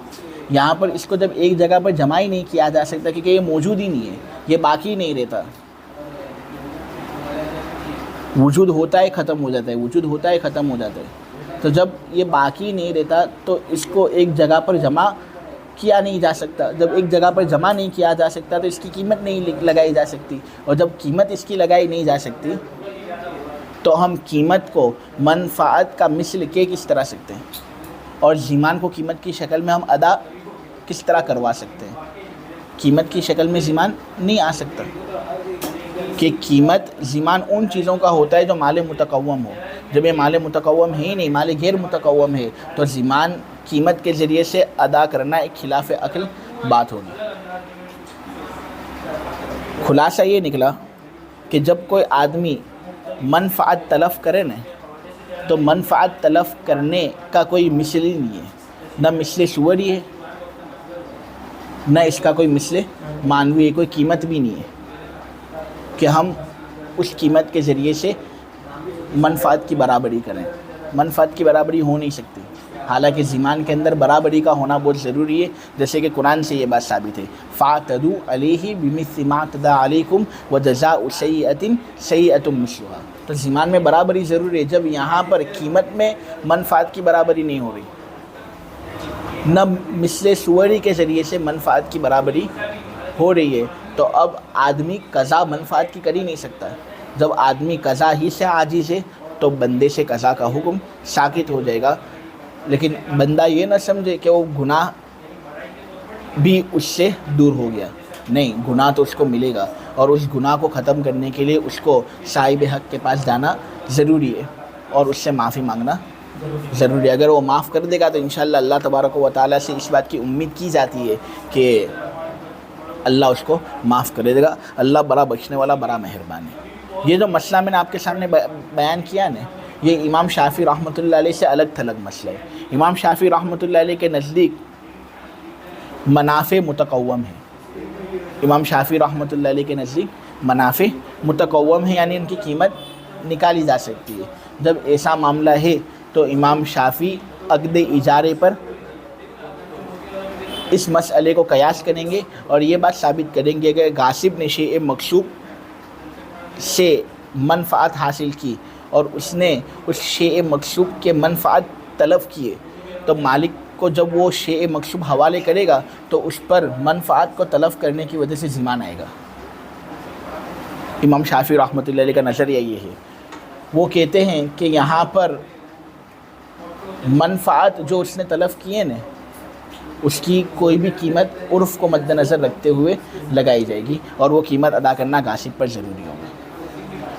یہاں پر اس کو جب ایک جگہ پر جمع ہی نہیں کیا جا سکتا کیونکہ یہ موجود ہی نہیں ہے، یہ باقی نہیں رہتا، وجود ہوتا ہے ختم ہو جاتا ہے، وجود ہوتا ہے ختم ہو جاتا ہے۔ تو جب یہ باقی نہیں رہتا تو اس کو ایک جگہ پر جمع کیا نہیں جا سکتا، جب ایک جگہ پر جمع نہیں کیا جا سکتا تو اس کی قیمت نہیں لگائی جا سکتی، اور جب قیمت اس کی لگائی نہیں جا سکتی تو ہم قیمت کو منفعت کا مثل کس طرح سکتے ہیں، اور ضمان کو قیمت کی شکل میں ہم ادا کس طرح کروا سکتے ہیں؟ قیمت کی شکل میں ضمان نہیں آ سکتا، کہ قیمت ضمان ان چیزوں کا ہوتا ہے جو مال متقوم ہو۔ جب یہ مال متقوم ہے ہی نہیں، مال غیر متقوم ہے، تو ضمان قیمت کے ذریعے سے ادا کرنا ایک خلاف عقل بات ہوگی۔ خلاصہ یہ نکلا کہ جب کوئی آدمی منفعت تلف کرے نا، تو منفعت تلف کرنے کا کوئی مثل ہی نہیں ہے، نہ مثل صوری ہے، نہ اس کا کوئی مثل معنوی ہے، کوئی قیمت بھی نہیں ہے کہ ہم اس قیمت کے ذریعے سے منفعت کی برابری کریں۔ منفعت کی برابری ہو نہیں سکتی، حالانکہ ضمان کے اندر برابری کا ہونا بہت ضروری ہے، جیسے کہ قرآن سے یہ بات ثابت ہے، فَاعْتَدُوا عَلَيْهِ بِمِثْلِ مَا اعْتَدَىٰ عَلَيْكُمْ وَجَزَاءُ سَيِّئَةٍ سَيِّئَةٌ مِثْلُهَا۔ تو ضمان میں برابری ضروری ہے۔ جب یہاں پر قیمت میں منفعت کی برابری نہیں ہو رہی، نہ مثل صوری کے ذریعے سے منفعت کی برابری ہو رہی ہے، تو اب آدمی قضا منفعت کی کر ہی نہیں سکتا۔ جب آدمی قضا ہی سے عاجز ہے تو بندے سے قضا کا حکم ساقط ہو جائے گا، لیکن بندہ یہ نہ سمجھے کہ وہ گناہ بھی اس سے دور ہو گیا، نہیں، گناہ تو اس کو ملے گا، اور اس گناہ کو ختم کرنے کے لیے اس کو صاحب حق کے پاس جانا ضروری ہے اور اس سے معافی مانگنا ضروری ہے۔ اگر وہ معاف کر دے گا تو انشاءاللہ اللہ تبارک و تعالیٰ سے اس بات کی امید کی جاتی ہے کہ اللہ اس کو معاف کر دے گا۔ اللہ بڑا بخشنے والا، بڑا مہربان ہے۔ یہ جو مسئلہ میں نے آپ کے سامنے بیان کیا نا، یہ امام شافعی رحمۃ اللہ علیہ سے الگ تھلگ مسئلہ ہے۔ امام شافعی رحمۃ اللہ علیہ کے نزدیک منافع متقوم ہے، امام شافعی رحمۃ اللہ علیہ کے نزدیک منافع متقوم ہے، یعنی ان کی قیمت نکالی جا سکتی ہے۔ جب ایسا معاملہ ہے تو امام شافعی عقد اجارے پر اس مسئلے کو قیاس کریں گے اور یہ بات ثابت کریں گے کہ غاصب نے شیء مغصوب سے منفعت حاصل کی اور اس نے اس شیء مغصوب کے منفعت طلب کیے، تو مالک کو جب وہ شیء مغصوب حوالے کرے گا تو اس پر منفعت کو طلب کرنے کی وجہ سے ضمان آئے گا۔ امام شافعی رحمۃ اللہ علیہ کا نظریہ یہ ہے وہ کہتے ہیں کہ یہاں پر منفعت جو اس نے تلف کیے نا اس کی کوئی بھی قیمت عرف کو مد نظر رکھتے ہوئے لگائی جائے گی اور وہ قیمت ادا کرنا غاصب پر ضروری ہوگا۔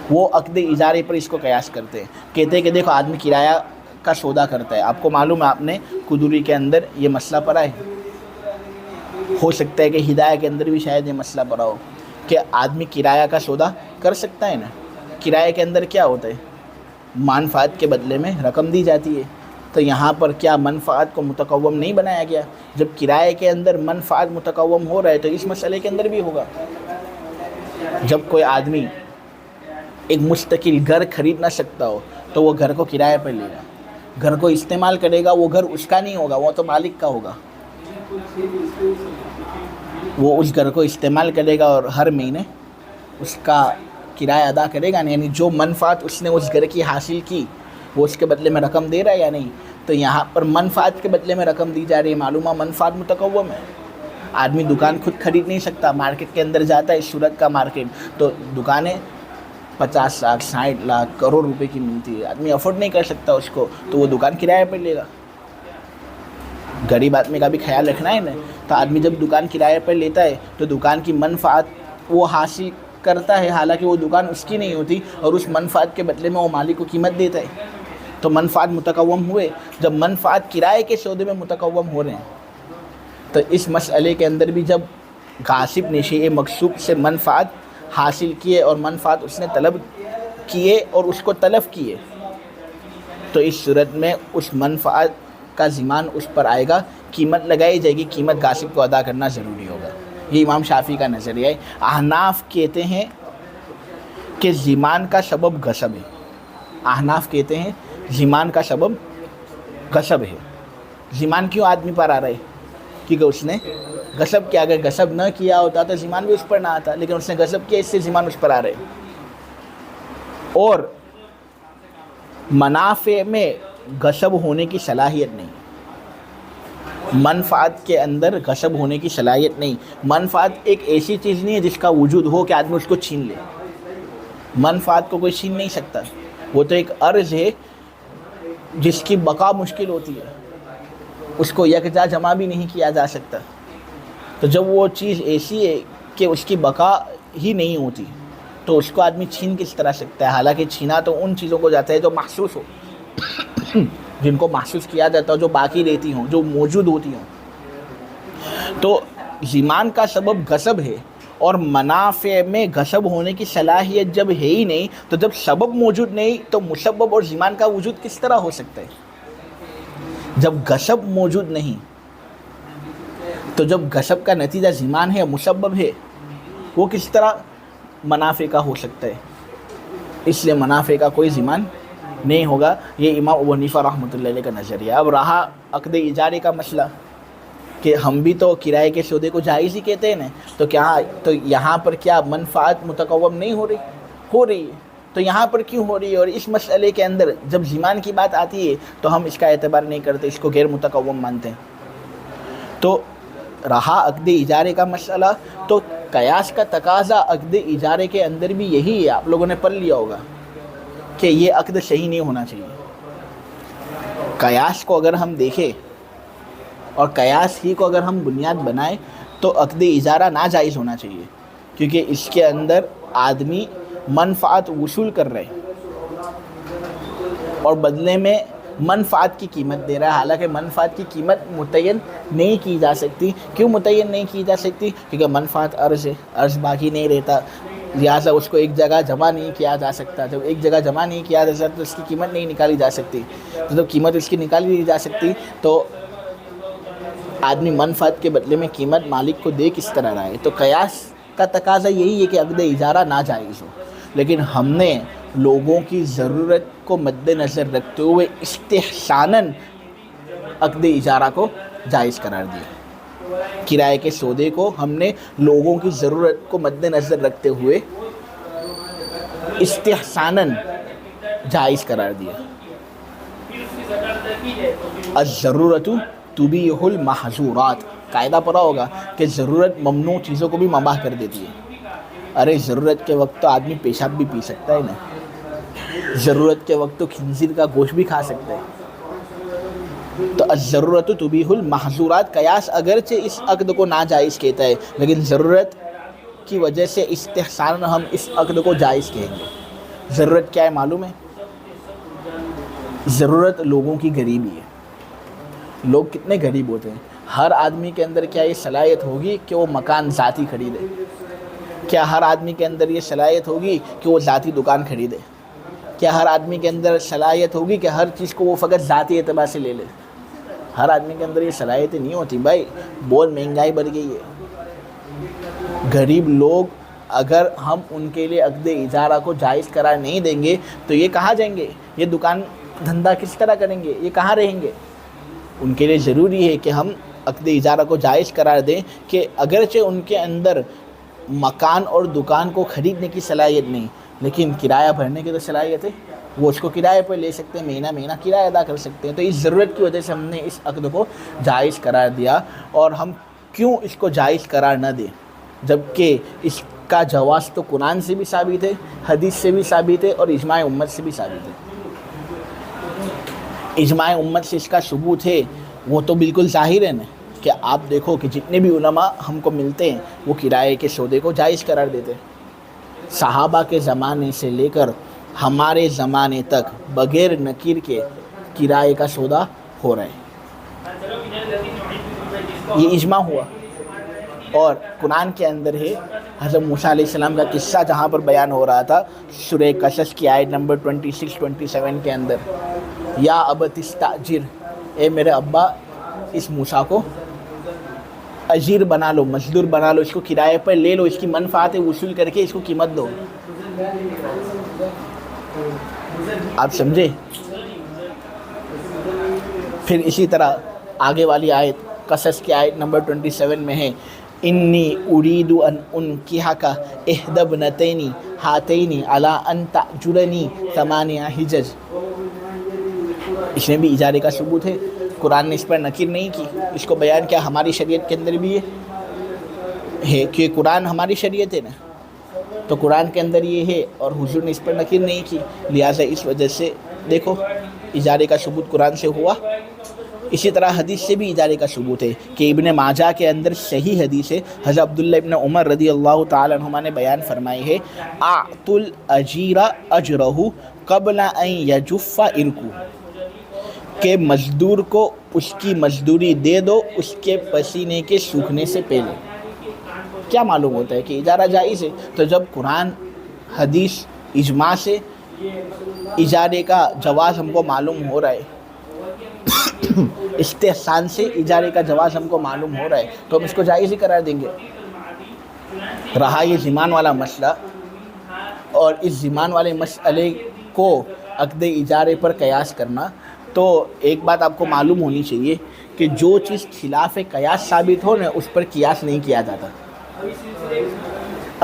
وہ عقد اجارے پر اس کو قیاس کرتے ہیں، کہتے ہیں کہ دیکھو آدمی کرایہ کا سودا کرتا ہے، آپ کو معلوم ہے، آپ نے قدوری کے اندر یہ مسئلہ پڑھا ہے، ہو سکتا ہے کہ ہدایہ کے اندر بھی شاید یہ مسئلہ پڑھا ہو کہ آدمی کرایہ کا سودا کر سکتا ہے نا۔ کرایہ کے اندر کیا ہوتا ہے؟ منفعت کے بدلے میں رقم دی جاتی ہے، تو یہاں پر کیا منفعت کو متقوم نہیں بنایا گیا؟ جب کرائے کے اندر منفعت متقوم ہو رہا ہے تو اس مسئلے کے اندر بھی ہوگا۔ جب کوئی آدمی ایک مستقل گھر خرید نہ سکتا ہو تو وہ گھر کو کرایہ پر لے گا، گھر کو استعمال کرے گا، وہ گھر اس کا نہیں ہوگا، وہ تو مالک کا ہوگا۔ وہ اس گھر کو استعمال کرے گا اور ہر مہینے اس کا کرایہ ادا کرے گا، یعنی جو منفعت اس نے اس گھر کی حاصل کی وہ اس کے بدلے میں رقم دے رہا ہے یا نہیں؟ تو یہاں پر منفعت کے بدلے میں رقم دی جا رہی ہے، معلومہ منفعت متقوم ہے۔ آدمی دکان خود خرید نہیں سکتا، مارکیٹ کے اندر جاتا ہے، صورت کا مارکیٹ، تو دکانیں 50 لاکھ 60 لاکھ کروڑ روپے کی ملتی ہے، آدمی افورڈ نہیں کر سکتا اس کو، تو وہ دکان کرایہ پہ لے گا۔ غریب آدمی کا بھی خیال رکھنا ہے نا، تو آدمی جب دکان کرایہ پر لیتا ہے تو دکان کی منفعت وہ حاصل کرتا ہے، حالانکہ وہ دکان اس کی نہیں ہوتی، اور اس منفعت کے بدلے میں وہ مالک کو قیمت دیتا ہے، تو منفعت متقوم ہوئے۔ جب منفعت کرائے کے سودے میں متقوم ہو رہے ہیں تو اس مسئلے کے اندر بھی جب غاصب نے شیء مغصوب سے منفعت حاصل کیے اور منفعت اس نے طلب کیے اور اس کو تلف کیے، تو اس صورت میں اس منفعت کا ضمان اس پر آئے گا، قیمت لگائی جائے گی، قیمت غاصب کو ادا کرنا ضروری ہوگا۔ یہ امام شافعی کا نظریہ ہے۔ احناف کہتے ہیں کہ ضمان کا سبب غصب ہے۔ احناف کہتے ہیں ضمان کا سبب غصب ہے۔ ضمان کیوں آدمی پر آ رہا ہے؟ کیونکہ اس نے غصب کیا، اگر غصب نہ کیا ہوتا تو ضمان بھی اس پر نہ آتا، لیکن اس نے غصب کیا، اس سے ضمان اس پر آ رہے۔ اور منافع میں غصب ہونے کی صلاحیت نہیں، منفعت کے اندر غصب ہونے کی صلاحیت نہیں۔ منفعت ایک ایسی چیز نہیں ہے جس کا وجود ہو کہ آدمی اس کو چھین لے، منفعت کو کوئی چھین نہیں سکتا، وہ تو ایک عرض ہے جس کی بقا مشکل ہوتی ہے، اس کو یکجا جمع بھی نہیں کیا جا سکتا۔ تو جب وہ چیز ایسی ہے کہ اس کی بقا ہی نہیں ہوتی تو اس کو آدمی چھین کس طرح سکتا ہے؟ حالانکہ چھینا تو ان چیزوں کو جاتا ہے جو محسوس ہو، جن کو محسوس کیا جاتا ہو، جو باقی رہتی ہوں، جو موجود ہوتی ہوں۔ تو ضمان کا سبب غصب ہے، اور منافع میں غصب ہونے کی صلاحیت جب ہے ہی نہیں، تو جب سبب موجود نہیں تو مسبب اور ضمان کا وجود کس طرح ہو سکتا ہے؟ جب غصب موجود نہیں تو جب غصب کا نتیجہ ضمان ہے، مسبب ہے، وہ کس طرح منافع کا ہو سکتا ہے؟ اس لیے منافع کا کوئی ضمان نہیں ہوگا۔ یہ امام ابو حنیفہ رحمۃ اللہ علیہ کا نظریہ۔ اب رہا عقد اجارے کا مسئلہ کہ ہم بھی تو کرائے کے سودے کو جائز ہی کہتے ہیں نا، تو کیا تو یہاں پر کیا منفعت متقوم نہیں ہو رہی ہے؟ تو یہاں پر کیوں ہو رہی ہے؟ اور اس مسئلے کے اندر جب ضمان کی بات آتی ہے تو ہم اس کا اعتبار نہیں کرتے، اس کو غیر متقوم مانتے ہیں۔ تو رہا عقد اجارے کا مسئلہ، تو قیاس کا تقاضا عقد اجارے کے اندر بھی یہی ہے، آپ لوگوں نے پڑھ لیا ہوگا کہ یہ عقد صحیح نہیں ہونا چاہیے۔ قیاس کو اگر ہم دیکھیں اور قیاس ہی کو اگر ہم بنیاد بنائیں تو عقد اجارہ ناجائز ہونا چاہیے، کیونکہ اس کے اندر آدمی منفعت وصول کر رہے اور بدلے میں منفعت کی قیمت دے رہا ہے، حالانکہ منفعت کی قیمت متعین نہیں کی جا سکتی۔ کیوں متعین نہیں کی جا سکتی؟ کیونکہ منفعت عرض ہے، عرض باقی نہیں رہتا، لہٰذا اس کو ایک جگہ جمع نہیں کیا جا سکتا۔ جب ایک جگہ جمع نہیں کیا جا سکتا تو اس کی قیمت نہیں نکالی جا سکتی، تو جب قیمت اس کی نکالی نہیں جا سکتی تو آدمی منفعت کے بدلے میں قیمت مالک کو دے کس طرح رہا ہے؟ تو قیاس کا تقاضا یہی ہے کہ عقد اجارہ ناجائز ہو، لیکن ہم نے لوگوں کی ضرورت کو مد نظر رکھتے ہوئے استحساناً عقد اجارہ کو جائز قرار دیا۔ کرائے کے سودے کو ہم نے لوگوں کی ضرورت کو مد نظر رکھتے ہوئے استحساناً جائز قرار دیا۔ الضرورت تبیح المحظورات، قاعدہ پڑھا ہوگا کہ ضرورت ممنوع چیزوں کو بھی مباح کر دیتی ہے۔ ارے ضرورت کے وقت تو آدمی پیشاب بھی پی سکتا ہے نا، ضرورت کے وقت تو خنزیر کا گوشت بھی کھا سکتے ہیں۔ تو الضرورت تبیح المحظورات، قیاس اگرچہ اس عقد کو ناجائز کہتا ہے لیکن ضرورت کی وجہ سے استحسان ہم اس عقد کو جائز کہیں گے۔ ضرورت کیا ہے معلوم ہے؟ ضرورت لوگوں کی غریبی ہے۔ لوگ کتنے غریب ہوتے ہیں؟ ہر آدمی کے اندر کیا یہ صلاحیت ہوگی کہ وہ مکان ذاتی خریدے؟ کیا ہر آدمی کے اندر یہ صلاحیت ہوگی کہ وہ ذاتی دکان خریدے؟ کیا ہر آدمی کے اندر صلاحیت ہوگی کہ ہر چیز کو وہ فقط ذاتی اعتبار سے لے لے؟ ہر آدمی کے اندر یہ صلاحیتیں نہیں ہوتی بھائی، بہت مہنگائی بڑھ گئی ہے۔ غریب لوگ اگر ہم ان کے لیے عقد اجارہ کو جائز قرار نہیں دیں گے تو یہ کہاں جائیں گے؟ یہ دکان دھندا کس طرح کریں گے؟ یہ کہاں رہیں گے؟ ان کے لیے ضروری ہے کہ ہم عقد اجارہ کو جائز قرار دیں کہ اگرچہ ان کے اندر مکان اور دکان کو خریدنے کی صلاحیت نہیں لیکن کرایہ بھرنے کی تو صلاحیت ہے، وہ اس کو کرایہ پر لے سکتے ہیں، مہینہ مہینہ کرایہ ادا کر سکتے ہیں۔ تو اس ضرورت کی وجہ سے ہم نے اس عقد کو جائز قرار دیا۔ اور ہم کیوں اس کو جائز قرار نہ دیں جبکہ اس کا جواز تو قرآن سے بھی ثابت ہے، حدیث سے بھی ثابت ہے اور اجماع امت سے بھی ثابت ہے۔ اجماع امت سے اس کا ثبوت ہے وہ تو بالکل ظاہر ہے نا، کہ آپ دیکھو کہ جتنے بھی علماء ہم کو ملتے ہیں وہ کرائے کے سودے کو جائز قرار دیتے ہیں۔ صحابہ کے زمانے سے لے کر ہمارے زمانے تک بغیر نکیر کے کرائے کا سودا ہو رہا ہے، یہ اجماع ہوا۔ اور قرآن کے اندر ہے حضرت موسیٰ علیہ السلام کا قصہ جہاں پر بیان ہو رہا تھا سورہ قصص کی آیت نمبر 26-27 کے اندر، یا ابت استاجر، اے میرے ابا اس موسیٰ کو اجیر بنا لو، مزدور بنا لو، اس کو کرائے پر لے لو، اس کی منفعتیں وصول کر کے اس کو قیمت دو۔ آپ سمجھے؟ پھر اسی طرح آگے والی آیت قصص کی آیت نمبر 27 میں ہے، انی ارید ان انکحک احدی ابنتین ہاتین علی ان تأجرنی ثمانیہ حجج۔ اس میں بھی اجارے کا ثبوت ہے، قرآن نے اس پر نکیر نہیں کی، اس کو بیان کیا ہماری شریعت کے اندر بھی ہے کہ قرآن ہماری شریعت ہے نا، تو قرآن کے اندر یہ ہے اور حضور نے اس پر نکیر نہیں کی، لہٰذا اس وجہ سے دیکھو اجارے کا ثبوت قرآن سے ہوا۔ اسی طرح حدیث سے بھی اجارے کا ثبوت ہے کہ ابن ماجہ کے اندر صحیح حدیث ہے، حضرت عبداللہ ابن عمر رضی اللہ تعالیٰ عنہما نے بیان فرمائی ہے، اعطوا الاجیر اجرہ قبل ان یجف عرقہ، کہ مزدور کو اس کی مزدوری دے دو اس کے پسینے کے سوکھنے سے پہلے۔ کیا معلوم ہوتا ہے کہ اجارہ جائز ہے؟ تو جب قرآن حدیث اجماع سے اجارے کا جواز ہم کو معلوم ہو رہا ہے، استحسان سے اجارے کا جواز ہم کو معلوم ہو رہا ہے، تو ہم اس کو جائز ہی قرار دیں گے۔ رہا یہ ضمان والا مسئلہ، اور اس ضمان والے مسئلے کو عقد اجارے پر قیاس کرنا، تو ایک بات آپ کو معلوم ہونی چاہیے کہ جو چیز خلاف قیاس ثابت ہو نا اس پر قیاس نہیں کیا جاتا۔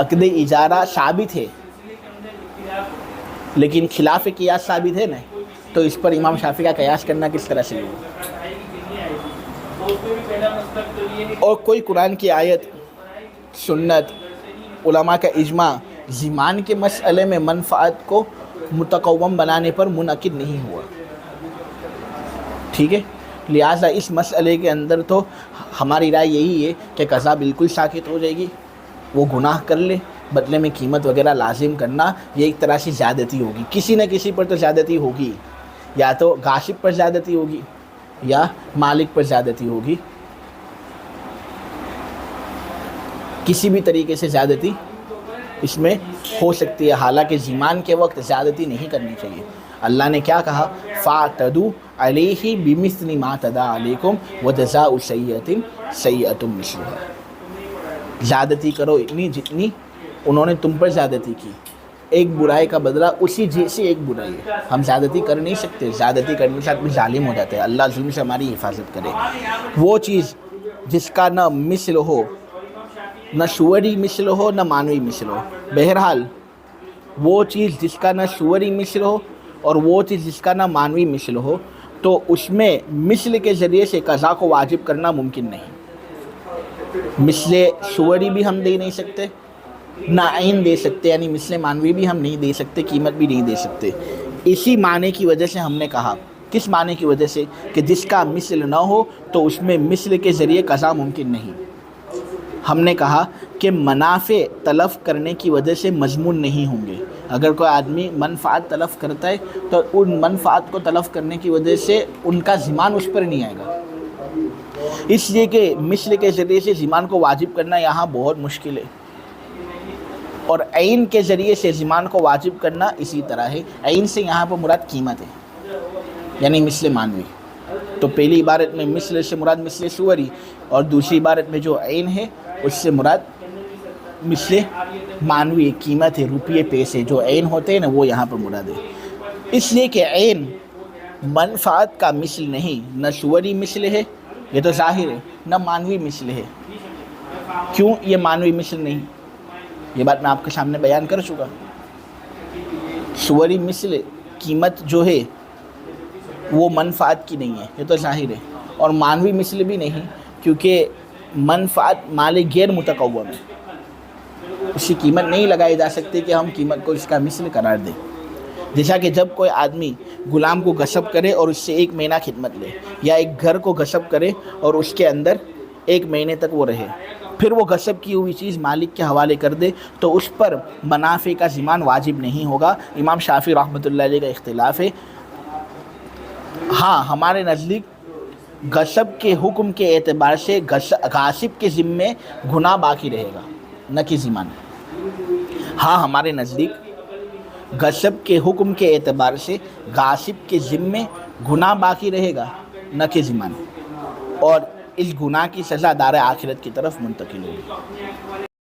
عقد اجارہ ثابت ہے لیکن خلاف قیاس ثابت ہے نا، تو اس پر امام شافعی کا قیاس کرنا کس طرح سے ہوگا؟ اور کوئی قرآن کی آیت، سنت، علماء کا اجماع ضمان کے مسئلے میں منفعت کو متقوم بنانے پر منعقد نہیں ہوا، ٹھیک ہے؟ لہٰذا اس مسئلے کے اندر تو ہماری رائے یہی ہے کہ قضا بالکل ساکت ہو جائے گی، وہ گناہ کر لے، بدلے میں قیمت وغیرہ لازم کرنا یہ ایک طرح سے زیادتی ہوگی، کسی نہ کسی پر تو زیادتی ہوگی، یا تو غاصب پر زیادتی ہوگی یا مالک پر زیادتی ہوگی، کسی بھی طریقے سے زیادتی اس میں ہو سکتی ہے، حالانکہ ضمان کے وقت زیادتی نہیں کرنی چاہیے۔ اللہ نے کیا کہا؟ فَاعْتَدُوا عَلَيْهِ بِمِثْلِ مَا اعْتَدَىٰ عَلَيْكُمْ وَجَزَاءُ سَيِّئَةٍ سَيِّئَةٌ مِثْلُهَا۔ زیادتی کرو اتنی جتنی انہوں نے تم پر زیادتی کی، ایک برائی کا بدلہ اسی جیسی ایک برائی ہے۔ ہم زیادتی کر نہیں سکتے، زیادتی کرنے سے آدمی ظالم ہو جاتے ہیں، اللہ ظلم سے ہماری حفاظت کرے۔ وہ چیز جس کا نہ مثل ہو، نہ صوری مثل ہو، نہ معنوی مثل ہو، بہرحال وہ چیز جس کا نہ صوری مثل ہو اور وہ چیز جس کا نہ معنوی مثل ہو، تو اس میں مثل کے ذریعے سے قضا کو واجب کرنا ممکن نہیں۔ مثل صوری بھی ہم دے نہیں سکتے، نہ عین دے سکتے، یعنی مثل معنوی بھی ہم نہیں دے سکتے، قیمت بھی نہیں دے سکتے۔ اسی معنی کی وجہ سے ہم نے کہا، کس معنی کی وجہ سے کہ جس کا مثل نہ ہو تو اس میں مثل کے ذریعے قضا ممکن نہیں۔ ہم نے کہا کہ منافع تلف کرنے کی وجہ سے مضمون نہیں ہوں گے۔ اگر کوئی آدمی منفعت تلف کرتا ہے تو ان منفعت کو تلف کرنے کی وجہ سے ان کا ضمان اس پر نہیں آئے گا، اس لیے کہ مثل کے ذریعے سے ضمان کو واجب کرنا یہاں بہت مشکل ہے، اور عین کے ذریعے سے ضمان کو واجب کرنا اسی طرح ہے۔ عین سے یہاں پر مراد قیمت ہے، یعنی مثل مانوی۔ تو پہلی عبارت میں مثل سے مراد مثل صوری، اور دوسری عبارت میں جو عین ہے اس سے مراد مثل مانوی، قیمت ہے، روپیے پیسے جو عین ہوتے ہیں نا، وہ یہاں پر مراد ہے۔ اس لیے کہ عین منفعت کا مثل نہیں، نہ صوری مثل ہے، یہ تو ظاہر ہے، نہ مانوی مثل ہے۔ کیوں یہ مانوی مثل نہیں؟ یہ بات میں آپ کے سامنے بیان کر چکا۔ صوری مثل قیمت جو ہے وہ منفعت کی نہیں ہے، یہ تو ظاہر ہے، اور مانوی مثل بھی نہیں، کیونکہ منفعت مال غیر متقوم ہے، اس کی قیمت نہیں لگائی جا سکتی کہ ہم قیمت کو اس کا مثل قرار دیں۔ جیسا کہ جب کوئی آدمی غلام کو غصب کرے اور اس سے 1 مہینہ خدمت لے، یا ایک گھر کو غصب کرے اور اس کے اندر 1 مہینے تک وہ رہے، پھر وہ غصب کی ہوئی چیز مالک کے حوالے کر دے تو اس پر منافع کا ضمان واجب نہیں ہوگا۔ امام شافعی رحمۃ اللہ علیہ کا اختلاف ہے۔ ہاں ہمارے نزدیک غصب کے حکم کے اعتبار سے غاصب کے ذمے گناہ باقی رہے گا، نہ کہ ضمان۔ ہاں ہمارے نزدیک غصب کے حکم کے اعتبار سے غاصب کے ذمے گناہ باقی رہے گا، نہ کہ ضمان، اور اس گناہ کی سزا دار آخرت کی طرف منتقل ہوگی۔